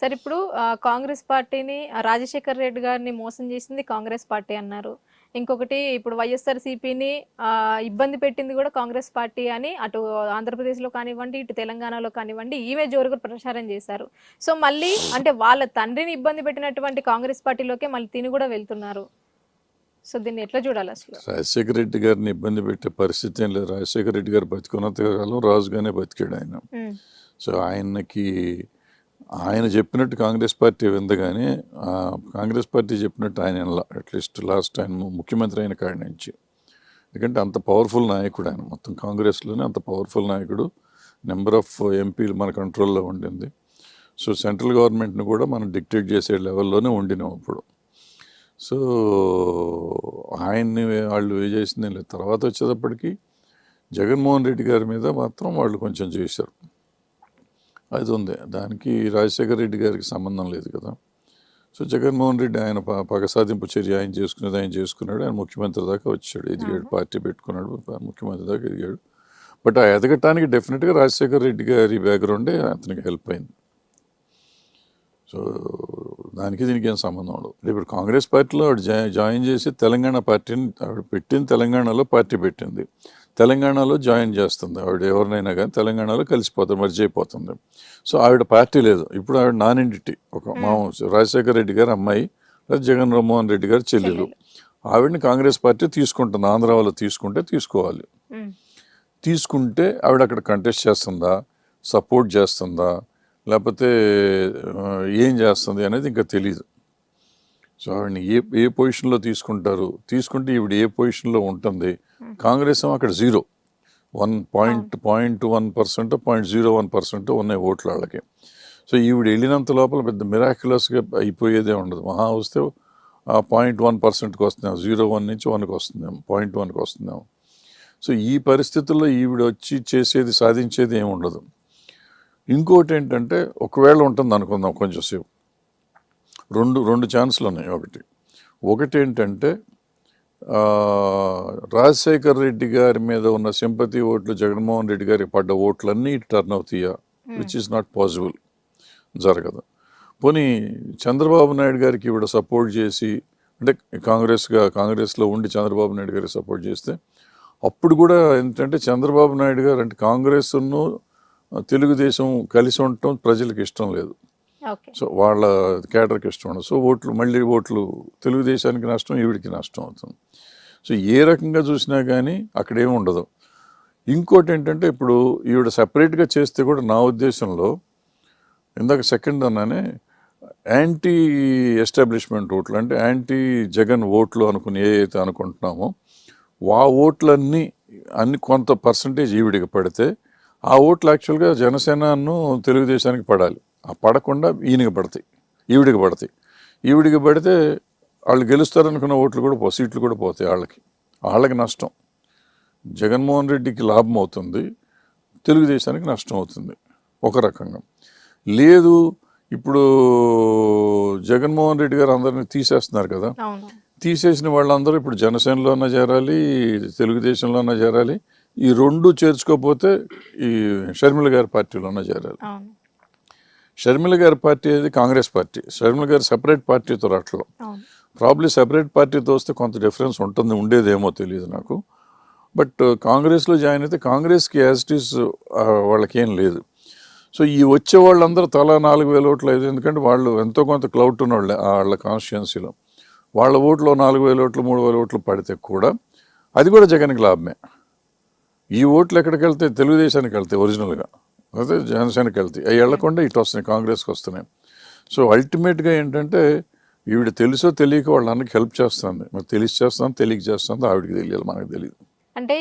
సరే ఇప్పుడు కాంగ్రెస్ పార్టీని రాజశేఖర్ రెడ్డి గారిని మోసం చేసింది కాంగ్రెస్ పార్టీ అన్నారు. ఇంకొకటి ఇప్పుడు వైఎస్ఆర్‌సీపీని ఇబ్బంది పెట్టింది కూడా కాంగ్రెస్ పార్టీ అని అటు ఆంధ్రప్రదేశ్‌లో కానివ్వండి, ఇటు తెలంగాణలో కానివ్వండి, ఈమె జోరుగా ప్రచారం చేశారు. సో, మళ్ళీ అంటే వాళ్ళ తండ్రిని ఇబ్బంది పెట్టినటువంటి కాంగ్రెస్ పార్టీలోకే మళ్ళీ తిని కూడా వెళ్తున్నారు. సో, దీన్ని ఎట్లా చూడాలి అసలు? రాజశేఖర రెడ్డి గారిని ఇబ్బంది పెట్టే పరిస్థితి ఏం లేదు. రాజశేఖర రెడ్డి గారు బతికున్నంత కాలం రాజుగానే బతికాడు ఆయన. సో ఆయన చెప్పినట్టు కాంగ్రెస్ పార్టీ వింది, కానీ కాంగ్రెస్ పార్టీ చెప్పినట్టు ఆయన అట్లీస్ట్ లాస్ట్ ఆయన ముఖ్యమంత్రి అయిన కాడి నుంచి. ఎందుకంటే అంత పవర్ఫుల్ నాయకుడు ఆయన, మొత్తం కాంగ్రెస్లోనే అంత పవర్ఫుల్ నాయకుడు. నెంబర్ ఆఫ్ ఎంపీలు మన కంట్రోల్లో ఉండింది. సో సెంట్రల్ గవర్నమెంట్ని కూడా మనం డిక్టేట్ చేసే లెవెల్లోనే ఉండినాం ఇప్పుడు. సో ఆయన్ని వాళ్ళు చేసింది లేదు. తర్వాత వచ్చేటప్పటికి జగన్మోహన్ రెడ్డి గారి మీద మాత్రం వాళ్ళు కొంచెం చేశారు. అది ఉంది, దానికి రాజశేఖర రెడ్డి గారికి సంబంధం లేదు కదా. సో జగన్మోహన్ రెడ్డి ఆయన పగ సాధింపు చర్య ఆయన చేసుకున్నాడు. ఆయన ముఖ్యమంత్రి దాకా వచ్చాడు, ఎదిగాడు, పార్టీ పెట్టుకున్నాడు, ముఖ్యమంత్రి దాకా ఎదిగాడు. బట్ ఆ ఎదగటానికి డెఫినెట్గా రాజశేఖర రెడ్డి గారి బ్యాక్గ్రౌండే అతనికి హెల్ప్ అయింది. సో దానికి దీనికి ఏం సంబంధం ఉండదు. ఇప్పుడు కాంగ్రెస్ పార్టీలో ఆవిడ జాయిన్ చేసి తెలంగాణ పార్టీని ఆవిడ పెట్టింది, తెలంగాణలో పార్టీ పెట్టింది, తెలంగాణలో జాయిన్ చేస్తుంది. ఆవిడ ఎవరినైనా కానీ తెలంగాణలో కలిసిపోతుంది, మర్జీ అయిపోతుంది. సో ఆవిడ పార్టీ లేదు. ఇప్పుడు ఆవిడ నాన్ ఎంటిటీ, ఒక రాజశేఖర రెడ్డి గారి అమ్మాయి, జగన్మోహన్ రెడ్డి గారి చెల్లెలు. ఆవిడని కాంగ్రెస్ పార్టీ తీసుకుంటుంది. ఆంధ్ర వాళ్ళు తీసుకుంటే తీసుకోవాలి. తీసుకుంటే ఆవిడ అక్కడ కంటెస్ట్ చేస్తుందా, సపోర్ట్ చేస్తుందా, లేకపోతే ఏం చేస్తుంది అనేది ఇంకా తెలీదు. సో ఆవిడని ఏ పొజిషన్లో తీసుకుంటే ఈవిడ ఏ పొజిషన్లో ఉంటుంది. కాంగ్రెస్ ఏమో అక్కడ 0.1% 0.01% ఉన్నాయి ఓట్లు వాళ్ళకి. సో ఈవిడ వెళ్ళినంత లోపల పెద్ద మిరాక్యులస్గా అయిపోయేదే ఉండదు. మహా వస్తే 0.1%కి వస్తున్నాం, 0.1 నుంచి 1కి వస్తుందేమో, 0.1కి వస్తుందేమో. సో ఈ పరిస్థితుల్లో ఈవిడ వచ్చి సాధించేది ఏమి ఉండదు. ఇంకోటి ఏంటంటే, ఒకవేళ ఉంటుంది అనుకుందాం కొంచెం సేపు, రెండు ఛాన్సులు ఉన్నాయి. ఒకటి ఏంటంటే, రాజశేఖర్ రెడ్డి గారి మీద ఉన్న సింపతి ఓట్లు జగన్మోహన్ రెడ్డి గారికి పడ్డ ఓట్లన్నీ టర్న్ అవుతాయా, విచ్ ఈస్ నాట్ పాసిబుల్, జరగదు. పోనీ చంద్రబాబు నాయుడు గారికి ఈవిడ సపోర్ట్ చేసి, అంటే కాంగ్రెస్లో ఉండి చంద్రబాబు నాయుడు గారికి సపోర్ట్ చేస్తే, అప్పుడు కూడా ఏంటంటే చంద్రబాబు నాయుడు గారు అంటే కాంగ్రెస్ను తెలుగుదేశం కలిసి ఉండటం ప్రజలకు ఇష్టం లేదు. సో వాళ్ళ కేడర్కి ఇష్టం ఉండదు. సో ఓట్లు తెలుగుదేశానికి నష్టం, ఈవిడికి నష్టం అవుతుంది. సో ఏ రకంగా చూసినా కానీ అక్కడేమి ఉండదు. ఇంకోటి ఏంటంటే, ఇప్పుడు ఈవిడ సపరేట్గా చేస్తే కూడా నా ఉద్దేశంలో, ఇందాక సెకండ్ అన్నానే, యాంటీ ఎస్టాబ్లిష్మెంట్ ఓట్లు, అంటే యాంటీ జగన్ ఓట్లు అనుకుని ఏదైతే అనుకుంటున్నామో ఆ ఓట్లన్నీ కొంత పర్సంటేజ్ ఈవిడికి పడితే, ఆ ఓట్లు యాక్చువల్గా జనసేనను తెలుగుదేశానికి పడాలి. ఆ పడకుండా ఈయనకి పడతాయి, ఈవిడికి పడితే వాళ్ళు గెలుస్తారనుకున్న ఓట్లు కూడా సీట్లు కూడా పోతాయి. వాళ్ళకి నష్టం. జగన్మోహన్ రెడ్డికి లాభం అవుతుంది, తెలుగుదేశానికి నష్టం అవుతుంది ఒక రకంగా. లేదు, ఇప్పుడు జగన్మోహన్ రెడ్డి గారు అందరినీ తీసేస్తున్నారు కదా, తీసేసిన వాళ్ళందరూ ఇప్పుడు జనసేనలోనే చేరాలి, తెలుగుదేశంలోనే చేరాలి. ఈ రెండు చేర్చుకోకపోతే ఈ షర్మిల గారి పార్టీలోనే చేరాలి. షర్మిల గారి పార్టీ అనేది కాంగ్రెస్ పార్టీ, షర్మిల గారు సెపరేట్ పార్టీతో రావట్లేదు. ప్రాబ్లీ సెపరేట్ పార్టీతో వస్తే కొంత డిఫరెన్స్ ఉండేదేమో తెలియదు నాకు. బట్ కాంగ్రెస్లో జాయిన్ అయితే కాంగ్రెస్కి యాజ్ ఇట్ ఈస్ వాళ్ళకేం లేదు. సో ఈ వచ్చే వాళ్ళందరూ తలా 4,000 ఓట్లు అయితే, ఎందుకంటే వాళ్ళు ఎంతో కొంత క్లౌట్ ఉన్న వాళ్ళే వాళ్ళ కాన్స్టిట్యున్సీలో. వాళ్ళ ఓట్లు 4,000 ఓట్లు 3,000 ఓట్లు పడితే కూడా అది కూడా జగన్కి లాభమే. ఈ ఓట్లు ఎక్కడికి వెళ్తాయి, తెలుగుదేశానికి వెళ్తాయి ఒరిజినల్గా, అదే జనసేనకి వెళ్తాయి. అవి వెళ్లకుండా ఇటు వస్తున్నాయి, కాంగ్రెస్కి వస్తున్నాయి. సో అల్టిమేట్గా ఏంటంటే, ఈవిడ తెలుసో తెలియక వాళ్ళ అన్నకి హెల్ప్ చేస్తుంది. మరి తెలియక చేస్తుంది, ఆవిడకి తెలియాలి, మనకు తెలియదు. అంటే